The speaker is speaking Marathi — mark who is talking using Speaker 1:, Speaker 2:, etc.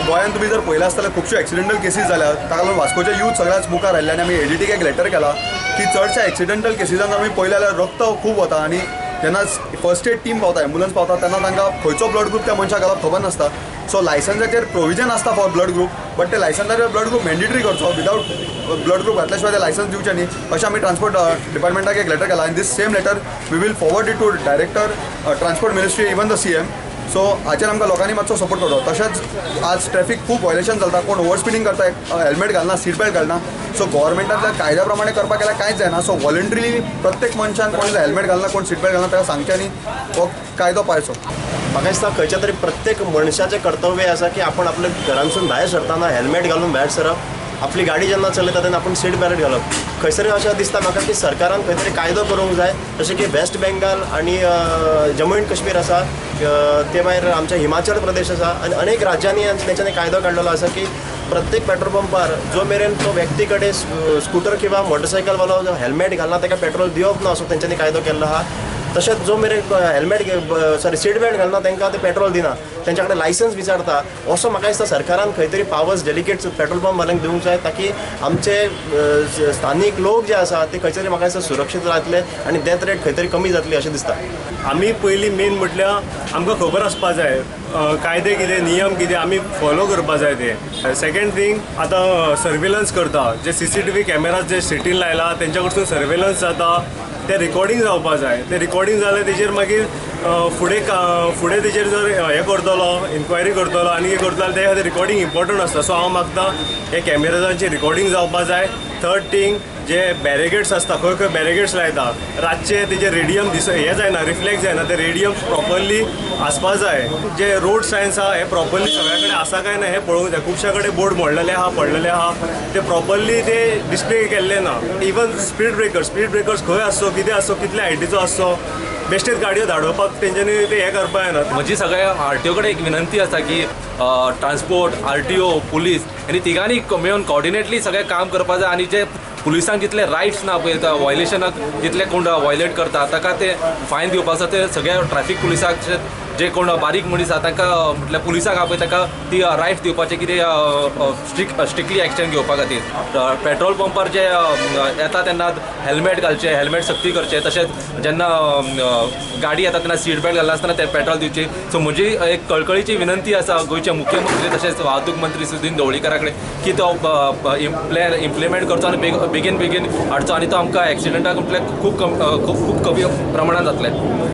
Speaker 1: गोंयांत तुमी जर पळयलां आसतल्यार खुबश्यो एक्सिडेंटल केसीस जाल्यात, ताका लागून वास्कोचे यूथ सगळ्याच मुखार आयिल्ले आनी आमी एडीटीक एक लेटर केला की चडशा एक्सिडेंटल केसीसांत आमी पळयलें जाल्यार रक्त खूब वता आनी जेन्ना फर्स्ट एड टीम पावता, एम्बुलन्स पावता तेन्ना तांकां खंयचो ब्लड ग्रूप त्या मनशाक घालप खबर नासता. सो लायसन्साचेर प्रोविजन आसता फॉर ब्लड ग्रूप, बट ते लायसन्साचेर ब्लड ग्रूप मॅन्डेटरी करचो. विदाउट ब्लड ग्रूप घातल्या शिवाय ते लायसन्स दिवचे न्ही अशें आमी ट्रान्सपोर्ट डिपार्टमेंटाक एक लेटर केला. आनी this same letter we will forward it to director transport ministry, even the CM. So हाचेर आमकां लोकांनी मातसो सपोर्ट करतो. तशेंच आज ट्रॅफिक खूब वायलेशन चलता, कोण ओवर स्पिडींग करता, हेल्मेट घालना, सीट बेल्ट घालना. सो गव्हर्मेंटांतल्या कायद्या प्रमाणे करपाक गेल्यार कांयच जायना. सो वॉलंटरीली प्रत्येक मनशान कोण हेल्मेट घालना, कोण सीट बेल्ट घालना ताका सांगचें आनी हो कायदो पाळचो.
Speaker 2: म्हाका दिसता खंयच्या तरी प्रत्येक मनशाचें कर्तव्य आसा की आपण आपल्या घरांसून भायर सरतना हेल्मेट घालून भायर सरप, आपली गाडी जेन्ना चलयता तेन्ना आपण सीट बेल्ट घालप. खंयसरी अशें दिसता म्हाका की सरकारान खंय तरी कायदो करूंक जाय. जशें की वेस्ट बेंगाल आनी जम्मू एंड कश्मीर आसा, ते भायर आमच्या हिमाचल प्रदेश आसा आनी अनेक राज्यांनी तेंच्यांनी कायदो काडलेलो आसा की प्रत्येक पेट्रोल पंपार जो मेरेन तो व्यक्ती कडेन स्कूटर किंवा मोटरसायकलवालो जो हेल्मेट घालना ताका पेट्रोल दिवप ना असो तेंच्यांनी कायदो केल्लो आहा. तशेंच जो मेरेन हेल्मेट सीट बेल्ट घालना तांकां ते पेट्रोल दिना, तेंच्या कडेन लायसन्स विचारता. असो म्हाका दिसता सरकारान खंय तरी पावर्स डेलिकेट्स पेट्रोल पंप वाल्यांक दिवंक जाय, ताकी आमचे स्थानीक लोक जे आसा ते खंय तरी म्हाका दिसता सुरक्षीत रावतले आनी डेथ रेट खंय तरी कमी जातली अशें दिसता.
Speaker 3: आमी पयलीं मेन म्हटल्यार आमकां खबर आसपा जाय कायदे कितें, नियम कितें, आमी फॉलो करपा जाय ते. सेकेंड थिंग, आतां सर्वेलन्स करता, जे CCTV कॅमेराज जे सिटीन लायला तेंच्या कडसून सर्वेलन्स जाता, ते रिकॉर्डिंग जावपा जाय. ते रिकॉर्डिंग जालें तेजेर मागीर फुडें तेजेर जर हें करतलो, इन्क्वायरी करतलो आनी हें करतलो जाल्यार ते खातीर रिकॉर्डिंग इम्पॉर्टंट आसता. सो हांव मागतां हे कॅमेराजांची रिकॉर्डिंग जावपा जाय. थर्ड थिंग, जे बॅरिगेड्स आसता, खंय खंय बॅरिगेड्स लायता, रातचे तेजे रेडियम हें जायना, रिफ्लेक्ट जायना, ते रेडियम प्रॉपरली आसपा जाय. जे रोड सायन्स आहा हे प्रॉपरली सगळ्या कडेन आसा काय ना हें पळोवंक जाय. खुबश्या कडेन बोर्ड मोडलेले आहा, पडलेले आहा, ते प्रॉपरली ते डिस्प्ले केल्ले ना. इवन स्पीड ब्रेकर्स खंय आसचो, कितें आसचो, कितल्या हायटीचो आसचो, बेश्टेच गाडयो धाडोवपाक तेंच्यांनी ते हें करपा येना.
Speaker 4: म्हजी सगळ्या RTO कडेन एक विनंती आसा की ट्रान्सपोर्ट, RTO, पुलीस हेणी तिगांनी मेळून कॉर्डिनेटली सगळें काम करपा जाय. आनी जे पुलिसांक जितले रायट्स ना पळय, वायलेशनाक जितले कोण वायलेट करता ताका ते फायन दिवपाक जाय. ते सगळ्या ट्रॅफिक पुलिसाक जे कोण बारीक मनीस आसा तांकां म्हटल्यार पुलिसाक आहा पळय ताका ती रायट्स दिवपाचे, कितें स्ट्रिक्टली एक्शन घेवपा खातीर. पेट्रोल पंपार जे येता तेन्ना हेल्मेट घालचे, हेल्मेट सक्ती करचे. तशेंच जेन्ना गाडी येता तेन्ना सीट बेल्ट घालना आसतना ते पेट्रोल दिवची. सो म्हजी एक कळकळीची विनंती आसा गोंयचे मुख्यमंत्री तशेंच वाहतूक मंत्री सुदीन ढवळीकरा कडेन की तो इम्प्लिमेंट करचो आनी बेगीन हाडचो आनी तो आमकां एक्सिडेंटाक म्हटल्यार खूब कमी प्रमाणात जातले.